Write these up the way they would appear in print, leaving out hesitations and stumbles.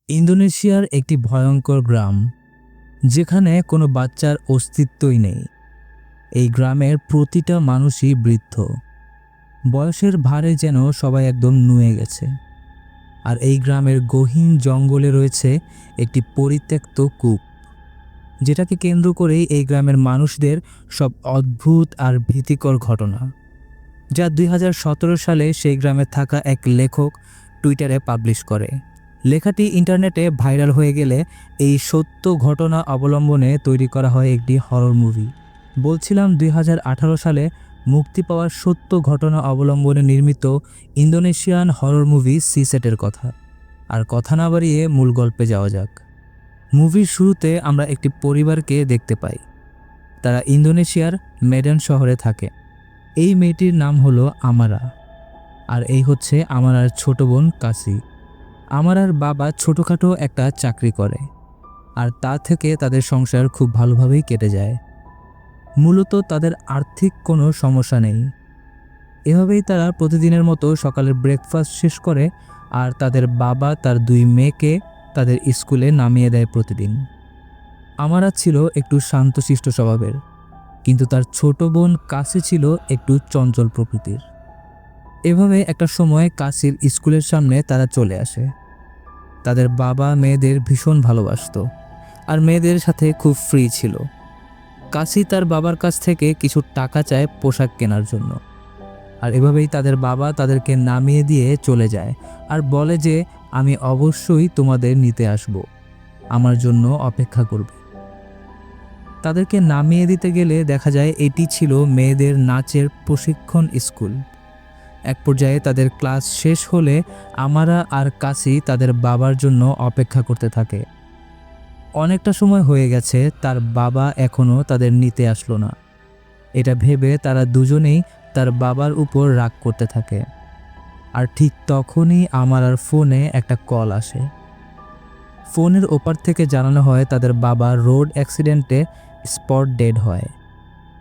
ইন্দোনেশিয়ার একটি ভয়ঙ্কর গ্রাম, যেখানে কোনো বাচ্চার অস্তিত্বই নেই। এই গ্রামের প্রতিটা মানুষই বৃদ্ধ, বয়সের ভারে যেন সবাই একদম নুয়ে গেছে। আর এই গ্রামের গহীন জঙ্গলে রয়েছে একটি পরিত্যক্ত কূপ, যেটাকে কেন্দ্র করেই এই গ্রামের মানুষদের সব অদ্ভুত আর ভীতিকর ঘটনা, যা 2017 সালে সেই গ্রামে থাকা এক লেখক টুইটারে পাবলিশ করে। লেখাটি ইন্টারনেটে ভাইরাল হয়ে গেলে এই সত্য ঘটনা অবলম্বনে তৈরি করা হয় একটি হরর মুভি। বলছিলাম 2018 সালে মুক্তি পাওয়ার সত্য ঘটনা অবলম্বনে নির্মিত ইন্দোনেশিয়ান হরর মুভি সিসেটের কথা। আর কথা না বাড়িয়ে মূল গল্পে যাওয়া যাক। মুভির শুরুতে আমরা একটি পরিবারকে দেখতে পাই। তারা ইন্দোনেশিয়ার মেডান শহরে থাকে। এই মেয়েটির নাম হলো আমারা, আর এই হচ্ছে আমারার ছোট বোন কাসি। আমারার বাবা ছোটোখাটো একটা চাকরি করে, আর তা থেকে তাদের সংসার খুব ভালোভাবেই কেটে যায়। মূলত তাদের আর্থিক কোনো সমস্যা নেই। এভাবেই তারা প্রতিদিনের মতো সকালের ব্রেকফাস্ট শেষ করে, আর তাদের বাবা তার 2 মেয়েকে তাদের স্কুলে নামিয়ে দেয় প্রতিদিন। আমারা ছিল একটু শান্তশিষ্ট স্বভাবের, কিন্তু তার ছোট বোন কাসি ছিল একটু চঞ্চল প্রকৃতির। এভাবে একটা সময় কাসির স্কুলের সামনে তারা চলে আসে। তাদের বাবা মেয়েদের ভীষণ ভালোবাসতো, আর মেয়েদের সাথে খুব ফ্রি ছিল। কাসি তার বাবার কাছ থেকে কিছু টাকা চায় পোশাক কেনার জন্য, আর এভাবেই তাদের বাবা তাদেরকে নামিয়ে দিয়ে চলে যায় আর বলে যে আমি অবশ্যই তোমাদের নিতে আসব, আমার জন্য অপেক্ষা করবে। তাদেরকে নামিয়ে দিতে গেলে দেখা যায় এটি ছিল মেয়েদের নাচের প্রশিক্ষণ স্কুল। এক পর্যায়ে তাদের ক্লাস শেষ হলে আমারা আর কাসি তাদের বাবার জন্য অপেক্ষা করতে থাকে। অনেকটা সময় হয়ে গেছে, তার বাবা এখনও তাদের নিতে আসলো না। এটা ভেবে তারা দুজনেই তার বাবার উপর রাগ করতে থাকে। আর ঠিক তখনই আমারার ফোনে একটা কল আসে। ফোনের ওপার থেকে জানানো হয় তাদের বাবা রোড অ্যাক্সিডেন্টে স্পট ডেড হয়,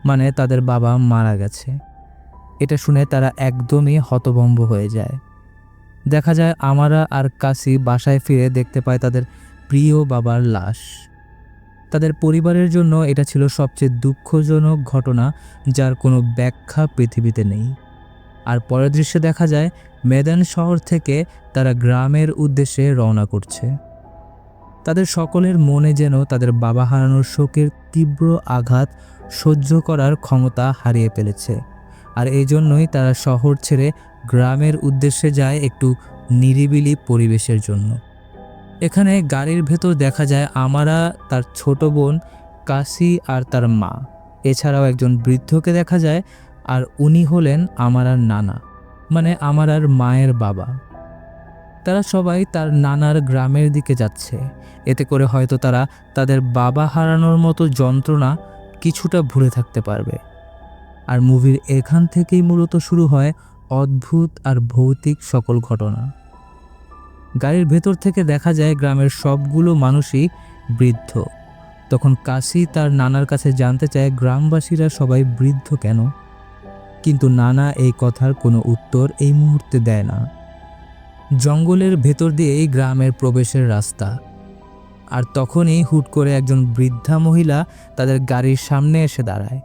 মানে তাদের বাবা মারা গেছে। এটা শুনে তারা একদমই হতভম্ব হয়ে যায়। দেখা যায় আমারা আর কাসি বাসায় ফিরে দেখতে পায় তাদের প্রিয় বাবার লাশ। তাদের পরিবারের জন্য এটা ছিল সবচেয়ে দুঃখজনক ঘটনা, যার কোনো ব্যাখ্যা পৃথিবীতে নেই। আর পরের দৃশ্যে দেখা যায় মেদান শহর থেকে তারা গ্রামের উদ্দেশ্যে রওনা করছে। তাদের সকলের মনে যেন তাদের বাবা হারানোর শোকের তীব্র আঘাত সহ্য করার ক্ষমতা হারিয়ে ফেলেছে। আর এই জন্যই তারা শহর ছেড়ে গ্রামের উদ্দেশ্যে যায় একটু নিরিবিলি পরিবেশের জন্য। এখানে গাড়ির ভেতর দেখা যায় আমারা, তার ছোট বোন কাসি আর তার মা, এছাড়াও একজন বৃদ্ধকে দেখা যায়, আর উনি হলেন আমারার নানা, মানে আমারার মায়ের বাবা। তারা সবাই তার নানার গ্রামের দিকে যাচ্ছে। এতে করে হয়তো তারা তাদের বাবা হারানোর মতো যন্ত্রণা কিছুটা ভুলে থাকতে পারবে। আর মুভির এখান থেকেই মূলত শুরু হয় অদ্ভুত আর ভৌতিক সকল ঘটনা। গাড়ির ভেতর থেকে দেখা যায় গ্রামের সবগুলো মানুষই বৃদ্ধ। তখন কাসি তার নানার কাছে জানতে চায় গ্রামবাসীরা সবাই বৃদ্ধ কেন, কিন্তু নানা এই কথার কোনো উত্তর এই মুহূর্তে দেয় না। জঙ্গলের ভেতর দিয়েই গ্রামের প্রবেশের রাস্তা, আর তখনই হুট করে একজন বৃদ্ধা মহিলা তাদের গাড়ির সামনে এসে দাঁড়ায়।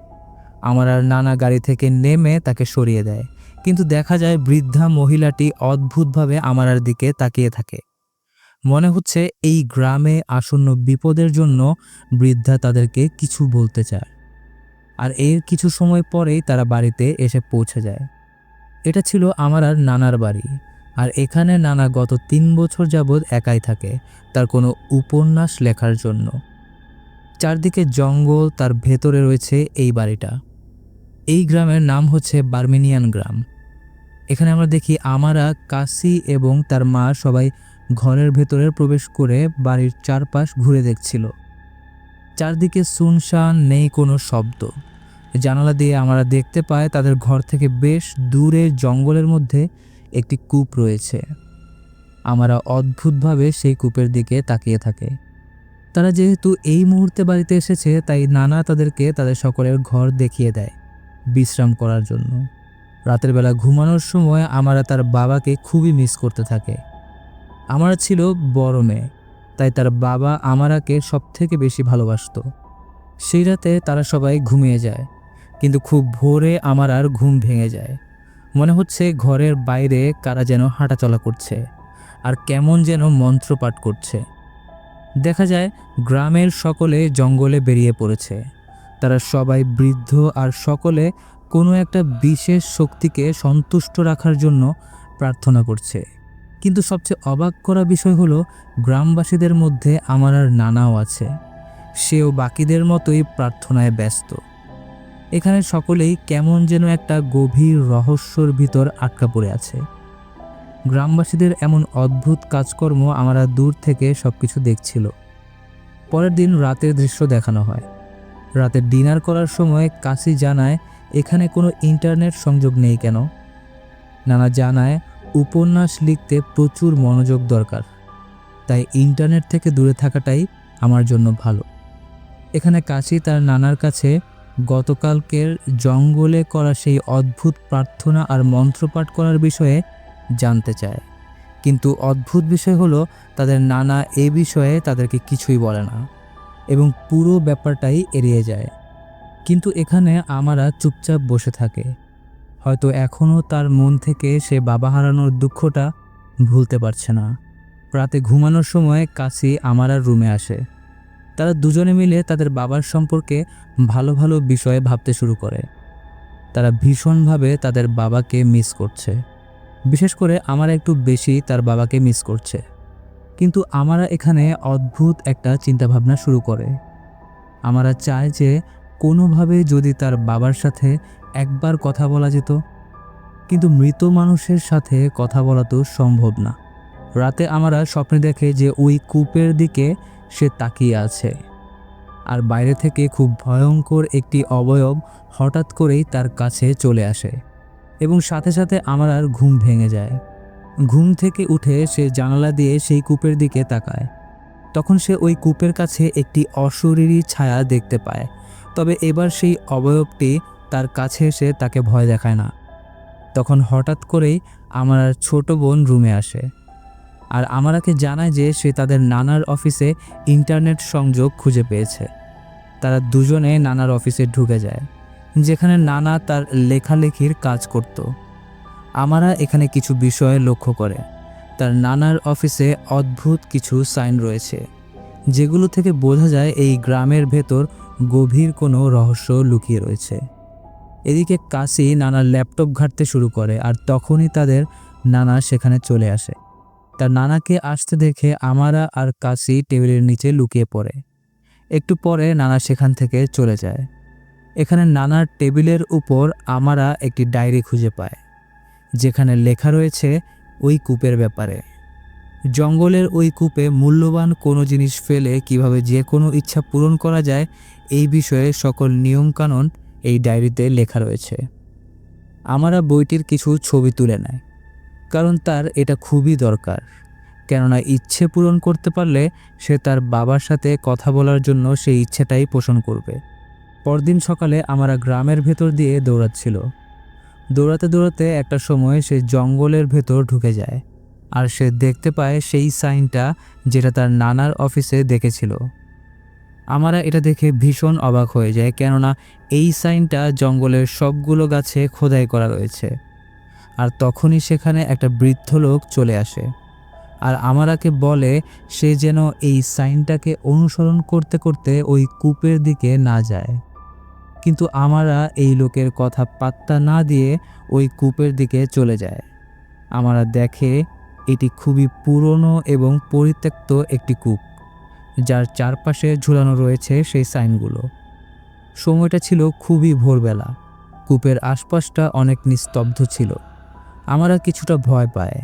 আমার আর নানা গাড়ি থেকে নেমে তাকে সরিয়ে দেয়, কিন্তু দেখা যায় বৃদ্ধা মহিলাটি অদ্ভুতভাবে আমারার দিকে তাকিয়ে থাকে। মনে হচ্ছে এই গ্রামে আসন্ন বিপদের জন্য বৃদ্ধা তাদেরকে কিছু বলতে চায়। আর এর কিছু সময় পরেই তারা বাড়িতে এসে পৌঁছে যায়। এটা ছিল আমার আর নানার বাড়ি, আর এখানে নানা গত 3 বছর যাবৎ একাই থাকে তার কোনো উপন্যাস লেখার জন্য। চারদিকে জঙ্গল, তার ভেতরে রয়েছে এই বাড়িটা। এই গ্রামের নাম হচ্ছে বার্মিনিয়ান গ্রাম। এখানে আমরা দেখি আমারা, কাসি এবং তার মা সবাই ঘরের ভেতরে প্রবেশ করে বাড়ির চারপাশ ঘুরে দেখছিল। চারদিকে সুনসান, নেই কোনো শব্দ। জানালা দিয়ে আমরা দেখতে পাই তাদের ঘর থেকে বেশ দূরে জঙ্গলের মধ্যে একটি কূপ রয়েছে। আমরা অদ্ভুতভাবে সেই কূপের দিকে তাকিয়ে থাকে। তারা যেহেতু এই মুহূর্তে বাড়িতে এসেছে, তাই নানা তাদেরকে তাদের সকলের ঘর দেখিয়ে দেয় বিশ্রাম করার জন্য। রাতের বেলা ঘুমানোর সময় আমরা তার বাবাকে খুবই মিস করতে থাকে। আমরা ছিল বড় মেয়ে, তাই তার বাবা আমারাকে সবথেকে বেশি ভালোবাসতো। সেই রাতে তারা সবাই ঘুমিয়ে যায়, কিন্তু খুব ভোরে আমার আর ঘুম ভেঙে যায়। মনে হচ্ছে ঘরের বাইরে কারা যেন হাঁটাচলা করছে আর কেমন যেন মন্ত্রপাঠ করছে। দেখা যায় গ্রামের সকলে জঙ্গলে বেরিয়ে পড়েছে। তারা সবাই বৃদ্ধ আর সকলে কোনো একটা বিশেষ শক্তিকে সন্তুষ্ট রাখার জন্য প্রার্থনা করছে। কিন্তু সবচেয়ে অবাক করা বিষয় হলো, গ্রামবাসীদের মধ্যে আমার আর নানাও আছে। সেও বাকিদের মতোই প্রার্থনায় ব্যস্ত। এখানে সকলেই কেমন যেন একটা গভীর রহস্যর ভিতর আটকা পড়ে আছে। গ্রামবাসীদের এমন অদ্ভুত কাজকর্ম আমরা দূর থেকে সবকিছু দেখছিল। পরের দিন রাতের দৃশ্য দেখানো হয়। রাতে ডিনার করার সময় কাশি জানায় এখানে কোনো ইন্টারনেট সংযোগ নেই কেন। নানা জানায় উপন্যাস লিখতে প্রচুর মনোযোগ দরকার, তাই ইন্টারনেট থেকে দূরে থাকাটাই আমার জন্য ভালো। এখানে কাশি তার নানার কাছে গতকালকের জঙ্গলে করা সেই অদ্ভুত প্রার্থনা আর মন্ত্রপাঠ করার বিষয়ে জানতে চায়। কিন্তু অদ্ভুত বিষয় হলো, তাদের নানা এ বিষয়ে তাদেরকে কিছুই বলে না এবং পুরো ব্যাপারটাই এড়িয়ে যায়। কিন্তু এখানে আমারা চুপচাপ বসে থাকে। হয়তো এখনও তার মন থেকে সে বাবা হারানোর দুঃখটা ভুলতে পারছে না। রাতে ঘুমানোর সময় কাশি আমারার রুমে আসে। তারা দুজনে মিলে তাদের বাবার সম্পর্কে ভালো ভালো বিষয়ে ভাবতে শুরু করে। তারা ভীষণভাবে তাদের বাবাকে মিস করছে। বিশেষ করে আমারা একটু বেশি তার বাবাকে মিস করছে। কিন্তু আমারা এখানে অদ্ভুত একটা চিন্তাভাবনা শুরু করে। আমারা চায় যে কোনোভাবে যদি তার বাবার সাথে একবার কথা বলা যেত, কিন্তু মৃত মানুষের সাথে কথা বলা তো সম্ভব না। রাতে আমরা স্বপ্নে দেখে যে ওই কূপের দিকে সে তাকিয়ে আছে, আর বাইরে থেকে খুব ভয়ঙ্কর একটি অবয়ব হঠাৎ করেই তার কাছে চলে আসে এবং সাথে সাথে আমার আর ঘুম ভেঙে যায়। ঘুম থেকে উঠে সে জানালা দিয়ে সেই কূপের দিকে তাকায়। তখন সে ওই কূপের কাছে একটি অশরীরী ছায়া দেখতে পায়। তবে এবার সেই অবয়বটি তার কাছে এসে তাকে ভয় দেখায় না। তখন হঠাৎ করেই আমার ছোট বোন রুমে আসে আর আমারাকে জানায় যে সে তাদের নানার অফিসে ইন্টারনেট সংযোগ খুঁজে পেয়েছে। তারা দুজনে নানার অফিসে ঢুকে যায়, যেখানে নানা তার লেখালেখির কাজ করত। আমারা এখানে কিছু বিষয় লক্ষ্য করে। তার নানার অফিসে অদ্ভুত কিছু সাইন রয়েছে, যেগুলো থেকে বোঝা যায় এই গ্রামের ভেতর গভীর কোনো রহস্য লুকিয়ে রয়েছে। এদিকে কাশি নানার ল্যাপটপ ঘাঁটতে শুরু করে, আর তখনই তাদের নানা সেখানে চলে আসে। তার নানাকে আসতে দেখে আমারা আর কাশি টেবিলের নিচে লুকিয়ে পড়ে। একটু পরে নানা সেখান থেকে চলে যায়। এখানে নানার টেবিলের উপর আমারা একটি ডায়েরি খুঁজে পায়, যেখানে লেখা রয়েছে ওই কূপের ব্যাপারে। জঙ্গলের ওই কূপে মূল্যবান কোনো জিনিস ফেলে কিভাবে যে কোনো ইচ্ছা পূরণ করা যায়, এই বিষয়ে সকল নিয়মকানুন এই ডায়েরিতে লেখা রয়েছে। আমারা বইটির কিছু ছবি তুলে নেয়, কারণ তার এটা খুবই দরকার। কেননা ইচ্ছে পূরণ করতে পারলে সে তার বাবার সাথে কথা বলার জন্য সেই ইচ্ছেটাই পোষণ করবে। পরদিন সকালে আমরা গ্রামের ভেতর দিয়ে দৌড়াচ্ছিল। দৌড়াতে দৌড়াতে একটা সময় সে জঙ্গলের ভেতর ঢুকে যায়, আর সে দেখতে পায় সেই সাইনটা যেটা তার নানার অফিসে দেখেছিল। আমরা এটা দেখে ভীষণ অবাক হয়ে যায়, কেননা এই সাইনটা জঙ্গলের সবগুলো গাছে খোদাই করা রয়েছে। আর তখনই সেখানে একটা বৃদ্ধ লোক চলে আসে আর আমারাকে বলে সে যেন এই সাইনটাকে অনুসরণ করতে করতে ওই কূপের দিকে না যায়। কিন্তু আমরা এই লোকের কথা পাত্তা না দিয়ে ওই কূপের দিকে চলে যায়। আমরা দেখে এটি খুবই পুরনো এবং পরিত্যক্ত একটি কূপ, যার চারপাশে ঝুলানো রয়েছে সেই সাইনগুলো। সময়টা ছিল খুবই ভোরবেলা। কূপের আশপাশটা অনেক নিস্তব্ধ ছিল। আমরা কিছুটা ভয় পায়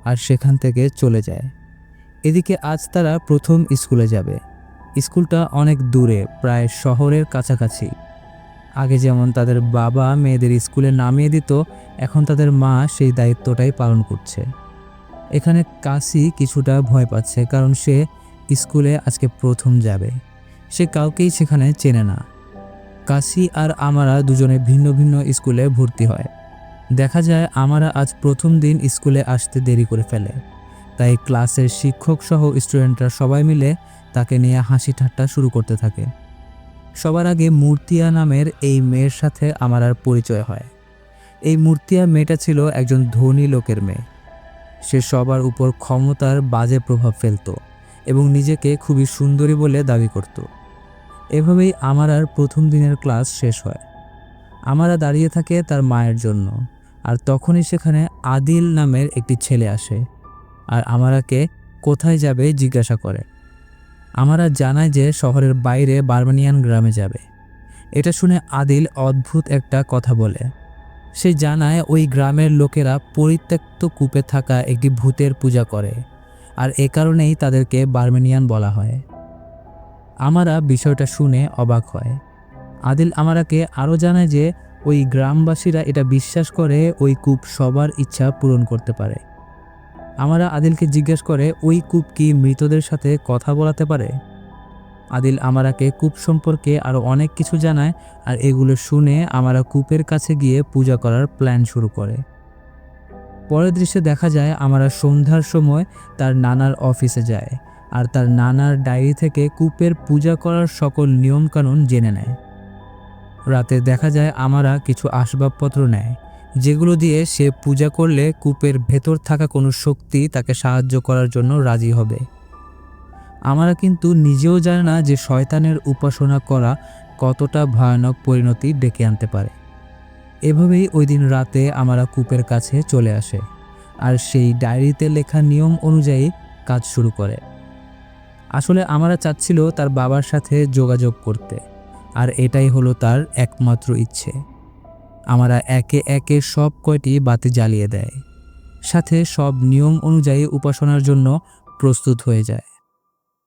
আর সেখান থেকে চলে যায়। এদিকে আজ তারা প্রথম স্কুলে যাবে। স্কুলটা অনেক দূরে, প্রায় শহরের কাছাকাছি। আগে যেমন তাদের বাবা মেয়েদের স্কুলে নামিয়ে দিত, এখন তাদের মা সেই দায়িত্বটাই পালন করছে। এখানে কাশি কিছুটা ভয় পাচ্ছে, কারণ সে স্কুলে আজকে প্রথম যাবে। সে কাউকেই সেখানে চেনে না। কাশি আর আমরা দুজনে ভিন্ন ভিন্ন স্কুলে ভর্তি হয়। দেখা যায় আমরা আজ প্রথম দিন স্কুলে আসতে দেরি করে ফেলে, তাই ক্লাসের শিক্ষক সহ স্টুডেন্টরা সবাই মিলে তাকে নিয়ে হাসি ঠাট্টা শুরু করতে থাকে। সবার আগে মূর্তিয়া নামের এই মেয়ের সাথে আমার আর পরিচয় হয়। এই মূর্তিয়া মেয়েটা ছিল একজন ধনী লোকের মেয়ে। সে সবার উপর ক্ষমতার বাজে প্রভাব ফেলত এবং নিজেকে খুবই সুন্দরী বলে দাবি করত। এভাবেই আমার আর প্রথম দিনের ক্লাস শেষ হয়। আমারা দাঁড়িয়ে থাকে তার মায়ের জন্য, আর তখনই সেখানে আদিল নামের একটি ছেলে আসে আর আমারাকে কোথায় যাবে জিজ্ঞাসা করে। আমারা জানায় যে শহরের বাইরে বার্মানিয়ান গ্রামে যাবে। এটা শুনে আদিল অদ্ভুত একটা কথা বলে। সে জানায় ওই গ্রামের লোকেরা পরিত্যক্ত কূপে থাকা একটি ভূতের পূজা করে, আর এ কারণেই তাদেরকে বার্মেনিয়ান বলা হয়। আমারা বিষয়টা শুনে অবাক হয়। আদিল আমারাকে আরও জানায় যে ওই গ্রামবাসীরা এটা বিশ্বাস করে ওই কূপ সবার ইচ্ছা পূরণ করতে পারে। আমরা আদিলকে জিজ্ঞেস করে ওই কূপ কি মৃতদের সাথে কথা বলাতে পারে। আদিল আমারাকে কূপ সম্পর্কে আরও অনেক কিছু জানায়, আর এগুলো শুনে আমরা কূপের কাছে গিয়ে পূজা করার প্ল্যান শুরু করে। পরের দৃশ্যে দেখা যায় আমরা সন্ধ্যার সময় তার নানার অফিসে যায়, আর তার নানার ডায়েরি থেকে কূপের পূজা করার সকল নিয়মকানুন জেনে নেয়। রাতে দেখা যায় আমরা কিছু আসবাবপত্র নেয়, যেগুলো দিয়ে সে পূজা করলে কূপের ভেতর থাকা কোনো শক্তি তাকে সাহায্য করার জন্য রাজি হবে। আমরা কিন্তু নিজেও জানি না যে শয়তানের উপাসনা করা কতটা ভয়ানক পরিণতি ডেকে আনতে পারে। এভাবেই ওই দিন রাতে আমরা কূপের কাছে চলে আসে, আর সেই ডায়েরিতে লেখা নিয়ম অনুযায়ী কাজ শুরু করে। আসলে আমরা চাচ্ছিল তার বাবার সাথে যোগাযোগ করতে, আর এটাই হলো তার একমাত্র ইচ্ছে। আমরা একে একে সব কয়টি বাতি জ্বালিয়ে দেয়, সাথে সব নিয়ম অনুযায়ী উপাসনার জন্য প্রস্তুত হয়ে যায়।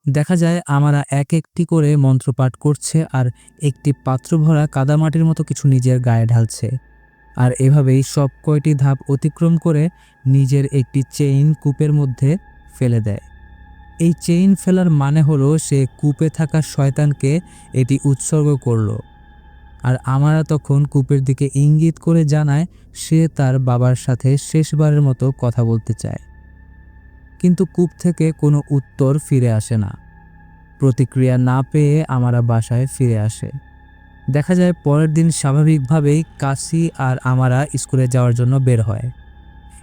দেখা যায় আমরা এক একটি করে মন্ত্রপাঠ করছে আর একটি পাত্র ভরা কাদামাটির মতো কিছু নিজের গায়ে ঢালছে, আর এভাবেই সব কয়টি ধাপ অতিক্রম করে নিজের একটি চেইন কূপের মধ্যে ফেলে দেয়। এই চেইন ফেলার মানে হলো সে কূপে থাকা শয়তানকে এটি উৎসর্গ করলো, আর আমরা তখন কূপের দিকে ইঙ্গিত করে জানায় সে তার বাবার সাথে শেষবারের মতো কথা বলতে চায়। কিন্তু কূপ থেকে কোনো উত্তর ফিরে আসে না। প্রতিক্রিয়া না পেয়ে আমরা বাসায় ফিরে আসে। দেখা যায় পরের দিন স্বাভাবিকভাবেই কাশি আর আমরা স্কুলে যাওয়ার জন্য বের হয়,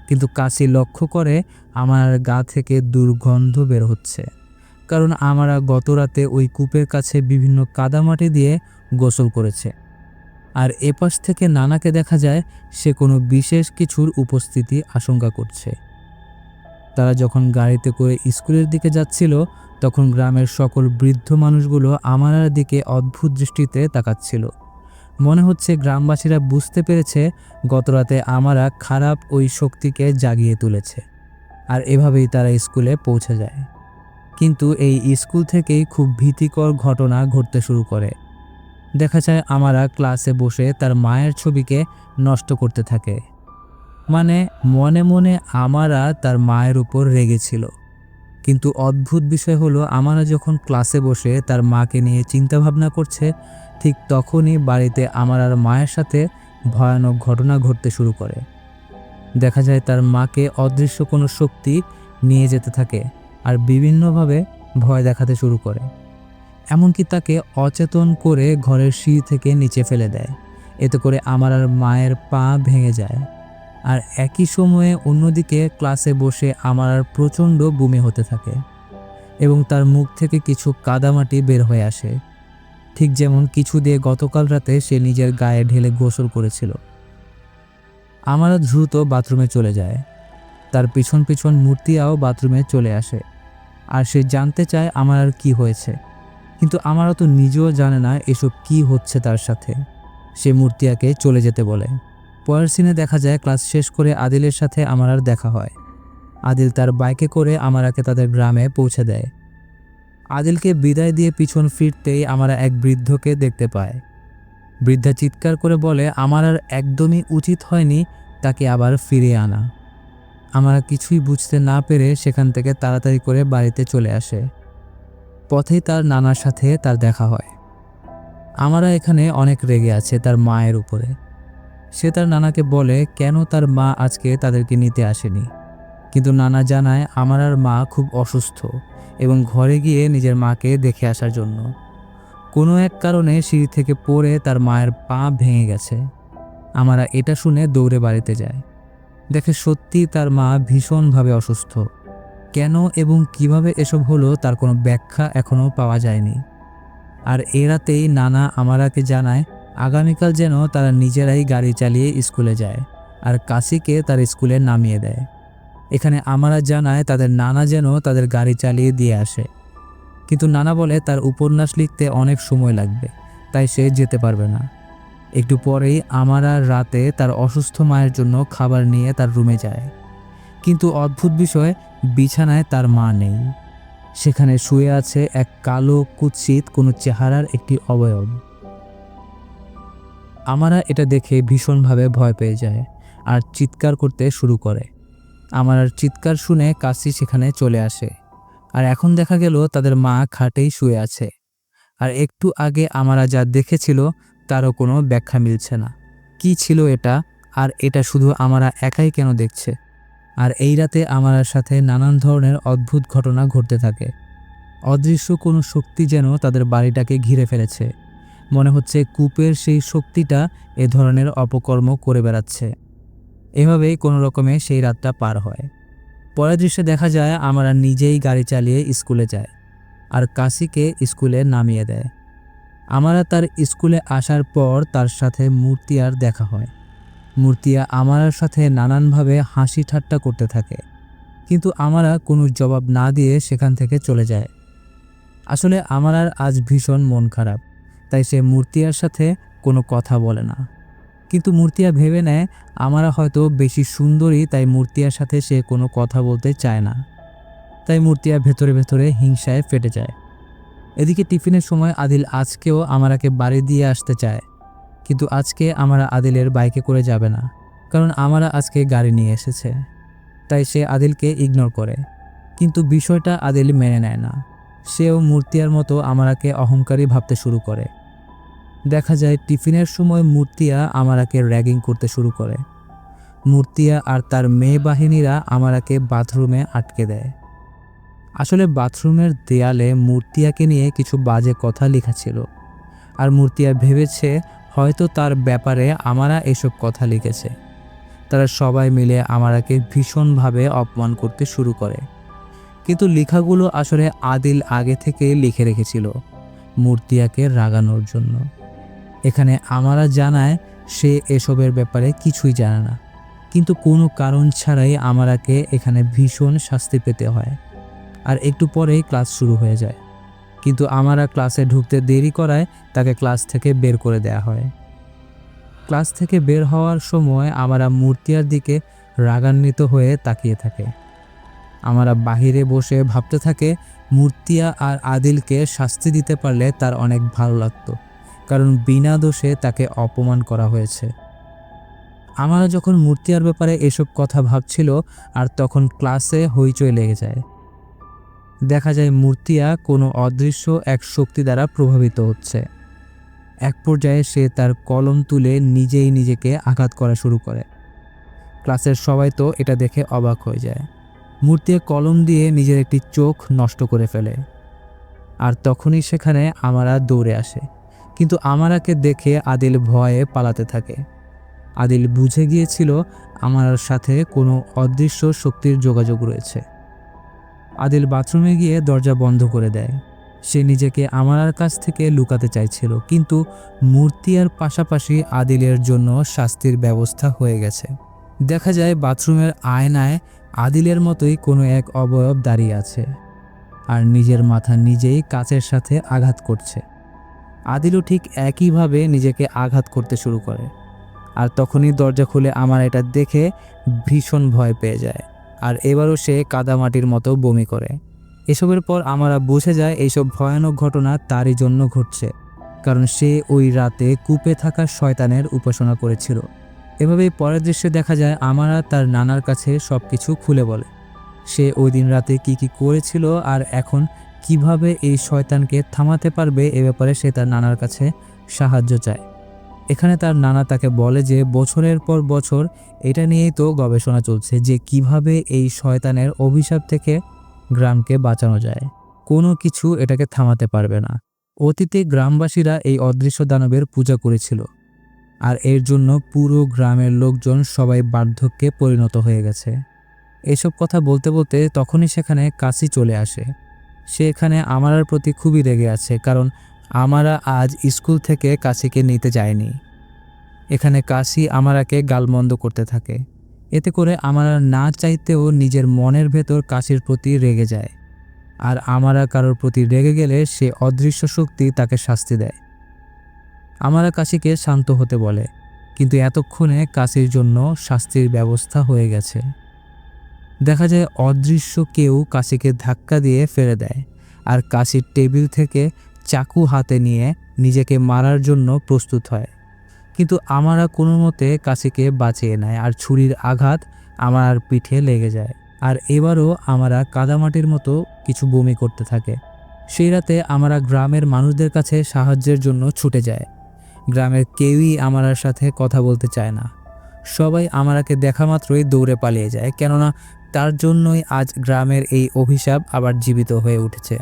কিন্তু কাশি লক্ষ্য করে আমার গা থেকে দুর্গন্ধ বের হচ্ছে, কারণ আমরা গত রাতে ওই কূপের কাছে বিভিন্ন কাদামাটি দিয়ে গোসল করেছে। আর এপাশ থেকে নানাকে দেখা যায় সে কোনো বিশেষ কিছুর উপস্থিতি আশঙ্কা করছে। তারা যখন গাড়িতে করে স্কুলের দিকে যাচ্ছিল, তখন গ্রামের সকল বৃদ্ধ মানুষগুলো আমার দিকে অদ্ভুত দৃষ্টিতে তাকাচ্ছিল। মনে হচ্ছে গ্রামবাসীরা বুঝতে পেরেছে গতরাতে আমরা খারাপ ওই শক্তিকে জাগিয়ে তুলেছে, আর এভাবেই তারা স্কুলে পৌঁছে যায়। কিন্তু এই স্কুল থেকেই খুব ভীতিকর ঘটনা ঘটতে শুরু করে। দেখা যায় আমরা ক্লাসে বসে তার মায়ের ছবিকে নষ্ট করতে থাকে। মানে মনে মনে আমরা তার মায়ের উপর রেগেছিল। কিন্তু অদ্ভুত বিষয় হলো আমরা যখন ক্লাসে বসে তার মাকে নিয়ে চিন্তাভাবনা করছে, ঠিক তখনই বাড়িতে আমার আর মায়ের সাথে ভয়ানক ঘটনা ঘটতে শুরু করে। দেখা যায় তার মাকে অদৃশ্য কোনো শক্তি নিয়ে যেতে থাকে আর বিভিন্নভাবে ভয় দেখাতে শুরু করে। এমনকি তাকে অচেতন করে ঘরের সিঁড়ি থেকে নিচে ফেলে দেয়। এতে করে আমার আর মায়ের পা ভেঙে যায়। আর একই সময়ে অন্যদিকে ক্লাসে বসে আমার আর প্রচণ্ড বমি হতে থাকে এবং তার মুখ থেকে কিছু কাদামাটি বের হয়ে আসে, ঠিক যেমন কিছু দিয়ে গতকাল রাতে সে নিজের গায়ে ঢেলে গোসল করেছিল। আমরা দ্রুত বাথরুমে চলে যায়। তার পিছন পিছন মূর্তিয়াও বাথরুমে চলে আসে, আর সে জানতে চায় আমার আর কী হয়েছে। কিন্তু আমারও তো নিজেও জানে না এসব কি হচ্ছে তার সাথে। সে মূর্তিয়াকে চলে যেতে বলে। পরের সিনে দেখা যায় ক্লাস শেষ করে আদিলের সাথে আমার আর দেখা হয়। আদিল তার বাইকে করে আমারাকে তাদের গ্রামে পৌঁছে দেয়। আদিলকে বিদায় দিয়ে পিছন ফিরতেই আমরা এক বৃদ্ধকে দেখতে পাই। বৃদ্ধা চিৎকার করে বলে আমার আর একদমই উচিত হয়নি তাকে আবার ফিরিয়ে আনা। আমরা কিছুই বুঝতে না পেরে সেখান থেকে তাড়াতাড়ি করে বাড়িতে চলে আসে। পথেই তার নানার সাথে তার দেখা হয়। আমরা এখানে অনেক রেগে আছে তার মায়ের উপরে। সে তার নানাকে বলে কেন তার মা আজকে তাদেরকে নিতে আসেনি। কিন্তু নানা জানায় আমারার মা খুব অসুস্থ এবং ঘরে গিয়ে নিজের মাকে দেখে আসার জন্য। কোনো এক কারণে সিঁড়ি থেকে পড়ে তার মায়ের পা ভেঙে গেছে। আমারা এটা শুনে দৌড়ে বাড়িতে যায়, দেখে সত্যি তার মা ভীষণভাবে অসুস্থ। কেন এবং কিভাবে এসব হলো তার কোনো ব্যাখ্যা এখনও পাওয়া যায়নি। আর এ রাতেই নানা আমারাকে জানায় আগামীকাল যেন তারা নিজেরাই গাড়ি চালিয়ে স্কুলে যায় আর কাশিকে তার স্কুলে নামিয়ে দেয়। এখানে আমারা জানায় তাদের নানা যেন তাদের গাড়ি চালিয়ে দিয়ে আসে, কিন্তু নানা বলে তার উপন্যাস লিখতে অনেক সময় লাগবে, তাই সে যেতে পারবে না। একটু পরেই আমারা রাতে তার অসুস্থ মায়ের জন্য খাবার নিয়ে তার রুমে যায়, কিন্তু অদ্ভুত বিষয়, বিছানায় তার মা নেই। সেখানে শুয়ে আছে এক কালো কুৎসিত কোনো চেহারার একটি অবয়ব। আমারা এটা দেখে ভীষণভাবে ভয় পেয়ে যায় আর চিৎকার করতে শুরু করে। আমারার চিৎকার শুনে কাশি সেখানে চলে আসে, আর এখন দেখা গেল তাদের মা খাটেই শুয়ে আছে। আর একটু আগে আমারা যা দেখেছিল তারও কোনো ব্যাখ্যা মিলছে না। কি ছিল এটা, আর এটা শুধু আমারা একাই কেন দেখছে? আর এই রাতে আমারার সাথে নানান ধরনের অদ্ভুত ঘটনা ঘটতে থাকে। অদৃশ্য কোনো শক্তি যেন তাদের বাড়িটাকে ঘিরে ফেলেছে। মনে হচ্ছে কূপের সেই শক্তিটা এ ধরনের অপকর্ম করে বেড়াচ্ছে। এভাবেই কোনো রকমে সেই রাতটা পার হয়। পরের দৃশ্যে দেখা যায় আমরা নিজেই গাড়ি চালিয়ে স্কুলে যায় আর কাশিকে স্কুলে নামিয়ে দেয়। আমরা তার স্কুলে আসার পর তার সাথে মূর্তিয়ার দেখা হয়। মূর্তিয়া আমারার সাথে নানানভাবে হাসি ঠাট্টা করতে থাকে, কিন্তু আমরা কোনো জবাব না দিয়ে সেখান থেকে চলে যায়। আসলে আমারার আজ ভীষণ মন খারাপ, তাই সে মূর্তিয়ার সাথে কোনো কথা বলে না। কিন্তু মূর্তিয়া ভেবে নেয় আমরা হয়তো বেশি সুন্দরী, তাই মূর্তিয়ার সাথে সে কোনো কথা বলতে চায় না। তাই মূর্তিয়া ভেতরে ভেতরে হিংসায় ফেটে যায়। এদিকে টিফিনের সময় আদিল আজকেও আমারাকে বাড়ি দিয়ে আসতে চায়, কিন্তু আজকে আমরা আদিলের বাইকে করে যাবে না, কারণ আমরা আজকে গাড়ি নিয়ে এসেছে। তাই সে আদিলকে ইগনোর করে, কিন্তু বিষয়টা আদিল মেনে নেয় না। সেও মূর্তিয়ার মতো আমারাকে অহংকারী ভাবতে শুরু করে। দেখা যায় টিফিনের সময় মূর্তিয়া আমারাকে র্যাগিং করতে শুরু করে। মূর্তিয়া আর তার মেয়ে বাহিনীরা আমারাকে বাথরুমে আটকে দেয়। আসলে বাথরুমের দেয়ালে মূর্তিয়াকে নিয়ে কিছু বাজে কথা লেখা ছিল, আর মূর্তিয়া ভেবেছে হয়তো তার ব্যাপারে আমরা এসব কথা লিখেছে। তারা সবাই মিলে আমারাকে ভীষণভাবে অপমান করতে শুরু করে, কিন্তু লেখাগুলো আসলে আদিল আগে থেকে লিখে রেখেছিল মূর্তিয়াকে রাগানোর জন্য। এখানে আমারা জানায় সে এসবের ব্যাপারে কিছুই জানে না, কিন্তু কোনো কারণ ছাড়াই আমারাকে এখানে ভীষণ শাস্তি পেতে হয়। আর একটু পরেই ক্লাস শুরু হয়ে যায়, কিন্তু আমরা ক্লাসে ঢুকতে দেরি করায় তাকে ক্লাস থেকে বের করে দেয়া হয়। ক্লাস থেকে বের হওয়ার সময় আমরা মূর্তিয়ার দিকে রাগান্বিত হয়ে তাকিয়ে থাকে। আমরা বাহিরে বসে ভাবতে থাকে মূর্তিয়া আর আদিলকে শাস্তি দিতে পারলে তার অনেক ভালো লাগতো, কারণ বিনা দোষে তাকে অপমান করা হয়েছে। আমরা যখন মূর্তিয়ার ব্যাপারে এসব কথা ভাবছিল, আর তখন ক্লাসে হইচই লেগে যায়। দেখা যায় মূর্তিয়া কোনো অদৃশ্য এক শক্তি দ্বারা প্রভাবিত হচ্ছে। এক পর্যায়ে সে তার কলম তুলে নিজেই নিজেকে আঘাত করা শুরু করে। ক্লাসের সবাই তো এটা দেখে অবাক হয়ে যায়। মূর্তিয়া কলম দিয়ে নিজের একটি চোখ নষ্ট করে ফেলে, আর তখনই সেখানে আমরা দৌড়ে আসে, কিন্তু আমারাকে দেখে আদিল ভয়ে পালাতে থাকে। আদিল বুঝে গিয়েছিল আমার সাথে কোনো অদৃশ্য শক্তির যোগাযোগ রয়েছে। আদিল বাথরুমে গিয়ে দরজা বন্ধ করে দেয়। সে নিজেকে আমারার কাছ থেকে লুকাতে চাইছিল, কিন্তু মূর্তিয়ার পাশাপাশি আদিলের জন্য শাস্তির ব্যবস্থা হয়ে গেছে। দেখা যায় বাথরুমের আয়নায় আদিলের মতোই কোনো এক অবয়ব দাঁড়িয়ে আছে, আর নিজের মাথা নিজেই কাচের সাথে আঘাত করছে। আদিলও ঠিক একইভাবে নিজেকে আঘাত করতে শুরু করে, আর তখনই দরজা খুলে আমার এটা দেখে ভীষণ ভয় পেয়ে যায়, আর এবারও সে কাদামাটির মতো বমি করে। এসবের পর আমরা বুঝে যায় এইসব ভয়ানক ঘটনা তারই জন্য ঘটছে, কারণ সে ওই রাতে কূপে থাকা শয়তানের উপাসনা করেছিল। এভাবেই পরের দৃশ্যে দেখা যায় আমারা তার নানার কাছে সব কিছু খুলে বলে। সে ওই দিন রাতে কি কি করেছিল আর এখন কিভাবে এই শয়তানকে থামাতে পারবে এ ব্যাপারে সে তার নানার কাছে সাহায্য চায়। এখানে তার নানা তাকে বলে যে বছরের পর বছর এটা নিয়েই তো গবেষণা চলছে যে কিভাবে এই শয়তানের অভিশাপ থেকে গ্রামকে বাঁচানো যায়। কোনো কিছু এটাকে থামাতে পারবে না। অতীতে গ্রামবাসীরা এই অদৃশ্য দানবের পূজা করেছিল, আর এর জন্য পুরো গ্রামের লোকজন সবাই বার্ধক্যে পরিণত হয়ে গেছে। এসব কথা বলতে বলতে তখনই সেখানে কাশি চলে আসে। সে এখানে আমারার প্রতি খুবই রেগে আছে, কারণ আমারা আজ স্কুল থেকে কাশিকে নিতে যায়নি। এখানে কাশি আমারাকে গালমন্দ করতে থাকে। এতে করে আমারা না চাইতেও নিজের মনের ভেতর কাশির প্রতি রেগে যায়। আর আমারা কারোর প্রতি রেগে গেলে সে অদৃশ্য শক্তি তাকে শাস্তি দেয়। আমারা কাশিকে শান্ত হতে বলে, কিন্তু এতক্ষণে কাশির জন্য শাস্তির ব্যবস্থা হয়ে গেছে। দেখা যায় অদৃশ্য কেউ কাশিকে ধাক্কা দিয়ে ফেলে দেয়, আর কাশির টেবিল থেকে চাকু হাতে নিয়ে নিজেকে মারার জন্য প্রস্তুত হয়। কিন্তু আমারা কোনো মতে কাশিকে বাঁচিয়ে নেয়, আর ছুরির আঘাত আমার পিঠে লেগে যায়। আর এবারও আমরা কাদামাটির মতো কিছু বমি করতে থাকে। সেই রাতে আমরা গ্রামের মানুষদের কাছে সাহায্যের জন্য ছুটে যায়। গ্রামের কেউই আমাদের সাথে কথা বলতে চায় না। সবাই আমারাকে দেখা মাত্রই দৌড়ে পালিয়ে যায়, কেননা তার জন্যই আজ গ্রামের এই অভিশাপ আবার জীবিত হয়ে উঠেছে।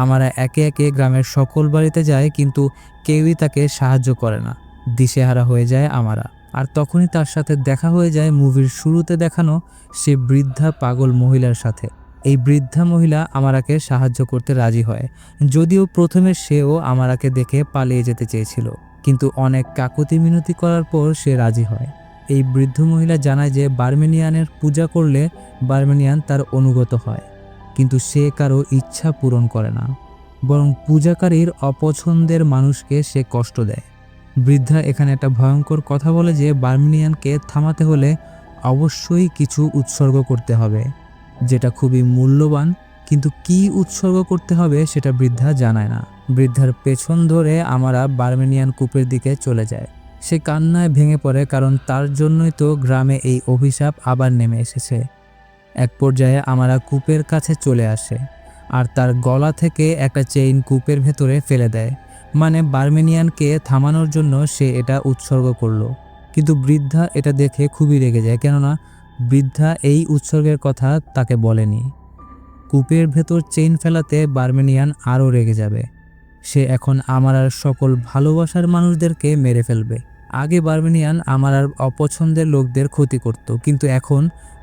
আমরা একে একে গ্রামের সকল বাড়িতে যাই, কিন্তু কেউই তাকে সাহায্য করে না। দিশেহারা হয়ে যায় আমারা। আর তখনই তার সাথে দেখা হয়ে যায় মুভির শুরুতে দেখানো সে বৃদ্ধা পাগল মহিলার সাথে। এই বৃদ্ধা মহিলা আমারাকে সাহায্য করতে রাজি হয়, যদিও প্রথমে সেও আমারাকে দেখে পালিয়ে যেতে চেয়েছিল, কিন্তু অনেক কাকুতি মিনতি করার পর সে রাজি হয়। এই বৃদ্ধ মহিলা জানায় যে বার্মেনিয়ানের পূজা করলে বার্মেনিয়ান তার অনুগত হয়, কিন্তু সে কারো ইচ্ছা পূরণ করে না, বরং পূজাকারীর অপছন্দের মানুষকে সে কষ্ট দেয়। বৃদ্ধা এখানে একটা ভয়ঙ্কর কথা বলে যে বার্মেনিয়ানকে থামাতে হলে অবশ্যই কিছু উৎসর্গ করতে হবে, যেটা খুবই মূল্যবান, কিন্তু কি উৎসর্গ করতে হবে সেটা বৃদ্ধা জানায় না। বৃদ্ধার পেছন ধরে আমরা বার্মেনিয়ান কূপের দিকে চলে যায়। সে কান্নায় ভেঙে পড়ে, কারণ তার জন্যই তো গ্রামে এই অভিশাপ আবার নেমে এসেছে। এক পর্যায়ে আমরা কূপের কাছে চলে আসে, আর তার গলা থেকে একটা চেইন কূপের ভেতরে ফেলে দেয়। মানে বার্মেনিয়ানকে থামানোর জন্য সে এটা উৎসর্গ করলো। কিন্তু বৃদ্ধা এটা দেখে খুবই রেগে যায়, কেননা বৃদ্ধা এই উৎসর্গের কথা তাকে বলেনি। কূপের ভেতর চেইন ফেলাতে বার্মেনিয়ান আরও রেগে যাবে। সে এখন আমারার সকল ভালোবাসার মানুষদেরকে মেরে ফেলবে। আগে বার্মেনিয়ান আমারার অপছন্দের লোকদের ক্ষতি করত, কিন্তু এখন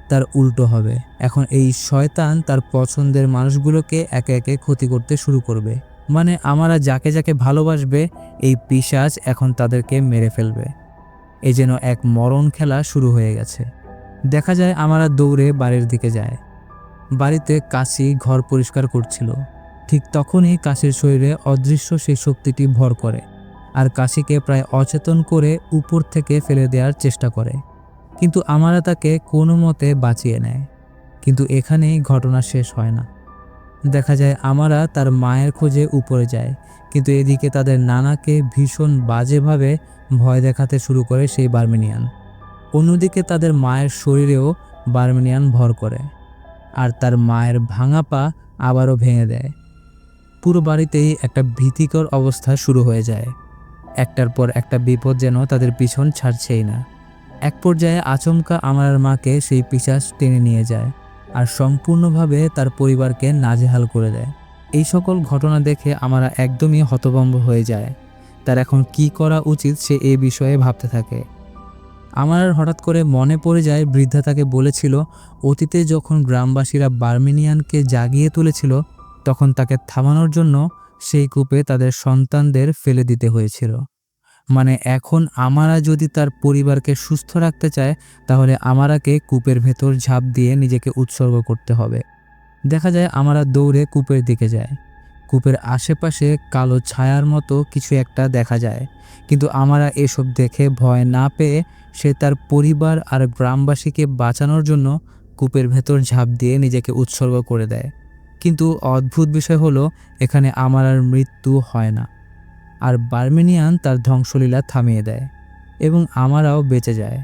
তার উল্টো হবে। এখন এই শয়তান তার পছন্দের মানুষগুলোকে একে একে ক্ষতি করতে শুরু করবে। মানে আমরা যাকে যাকে ভালোবাসবে এই পিশাচ এখন তাদেরকে মেরে ফেলবে। এই যেন এক মরণ খেলা শুরু হয়ে গেছে। দেখা যায় আমরা দৌড়ে বাড়ির দিকে যায়। বাড়িতে কাশি ঘর পরিষ্কার করছিল। ঠিক তখনই কাশির শরীরে অদৃশ্য সেই শক্তিটি ভর করে, আর কাশিকে প্রায় অচেতন করে উপর থেকে ফেলে দেওয়ার চেষ্টা করে, কিন্তু আমরা তাকে কোনো মতে বাঁচিয়ে নেয়। কিন্তু এখানেই ঘটনা শেষ হয় না। দেখা যায় আমরা তার মায়ের খোঁজে উপরে যায়, কিন্তু এদিকে তাদের নানাকে ভীষণ বাজেভাবে ভয় দেখাতে শুরু করে সেই বার্মেনিয়ান। অন্যদিকে তাদের মায়ের শরীরেও বার্মেনিয়ান ভর করে, আর তার মায়ের ভাঙা পা আবারও ভেঙে দেয়। পুরো বাড়িতেই একটা ভীতিকর অবস্থা শুরু হয়ে যায়। একটার পর একটা বিপদ যেন তাদের পিছন ছাড়ছেই না। এক পর্যায়ে আচমকা আমার মাকে সেই পিশাচ টেনে নিয়ে যায়, আর সম্পূর্ণভাবে তার পরিবারকে নাজেহাল করে দেয়। এই সকল ঘটনা দেখে আমরা একদমই হতভম্ব হয়ে যায়। তার এখন কি করা উচিত সে এ বিষয়ে ভাবতে থাকে। আমার হঠাৎ করে মনে পড়ে যায় বৃদ্ধা তাকে বলেছিল অতীতে যখন গ্রামবাসীরা বার্মেনিয়ানকে জাগিয়ে তুলেছিল, তখন তাকে থামানোর জন্য সেই কূপে তাদের সন্তানদের ফেলে দিতে হয়েছিল। মানে এখন আমরা যদি তার পরিবারকে সুস্থ রাখতে চায়, তাহলে আমারাকে কূপের ভেতর ঝাঁপ দিয়ে নিজেকে উৎসর্গ করতে হবে। দেখা যায় আমরা দৌড়ে কূপের দিকে যাই। কূপের আশেপাশে কালো ছায়ার মতো কিছু একটা দেখা যায়, কিন্তু আমরা এসব দেখে ভয় না পেয়ে সে তার পরিবার আর গ্রামবাসীকে বাঁচানোর জন্য কূপের ভেতর ঝাঁপ দিয়ে নিজেকে উৎসর্গ করে দেয়। কিন্তু অদ্ভুত বিষয় হলো এখানে আমার আর মৃত্যু হয় না, আর বার্মেনিয়ান তার ধ্বংসলীলা থামিয়ে দেয় এবং আমরাও বেঁচে যায়।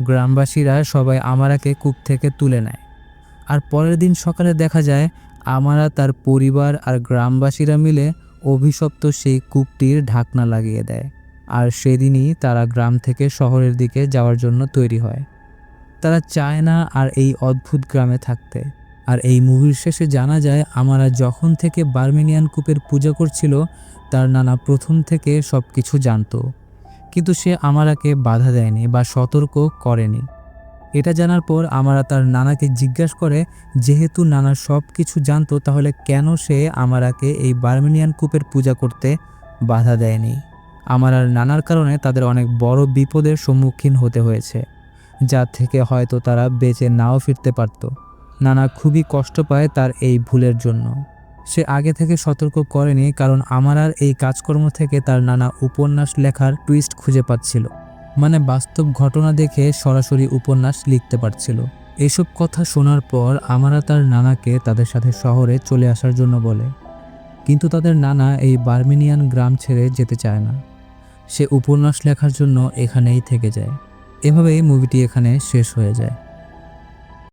গ্রামবাসীরা সবাই আমারাকে কূপ থেকে তুলে নেয়, আর পরের দিন সকালে দেখা যায় আমারা তার পরিবার আর গ্রামবাসীরা মিলে অভিশপ্ত সেই কূপটির ঢাকনা লাগিয়ে দেয়। আর সেদিনই তারা গ্রাম থেকে শহরের দিকে যাওয়ার জন্য তৈরি হয়। তারা চায় না আর এই অদ্ভুত গ্রামে থাকতে। আর এই মুভির শেষে জানা যায় আমারা যখন থেকে বার্মিনিয়ান কূপের পূজা করছিল তার নানা প্রথম থেকে সব কিছু জানতো, কিন্তু সে আমারাকে বাধা দেয়নি বা সতর্ক করেনি। এটা জানার পর আমারা তার নানাকে জিজ্ঞাসা করে, যেহেতু নানা সব কিছু জানতো তাহলে কেন সে আমারাকে এই বার্মিনিয়ান কূপের পূজা করতে বাধা দেয়নি। আমারার নানার কারণে তাদের অনেক বড় বিপদের সম্মুখীন হতে হয়েছে, যা থেকে হয়তো তারা বেঁচে নাও ফিরতে পারত। নানা খুবই কষ্ট পায় তার এই ভুলের জন্য। সে আগে থেকে সতর্ক করেনি কারণ আমারার এই কাজকর্ম থেকে তার নানা উপন্যাস লেখার টুইস্ট খুঁজে পাচ্ছিল, মানে বাস্তব ঘটনা দেখে সরাসরি উপন্যাস লিখতে পারছিল। এইসব কথা শোনার পর আমারা তার নানাকে তাদের সাথে শহরে চলে আসার জন্য বলে, কিন্তু তাদের নানা এই বার্মিনিয়ান গ্রাম ছেড়ে যেতে চায় না। সে উপন্যাস লেখার জন্য এখানেই থেকে যায়। এভাবেই মুভিটি এখানে শেষ হয়ে যায়।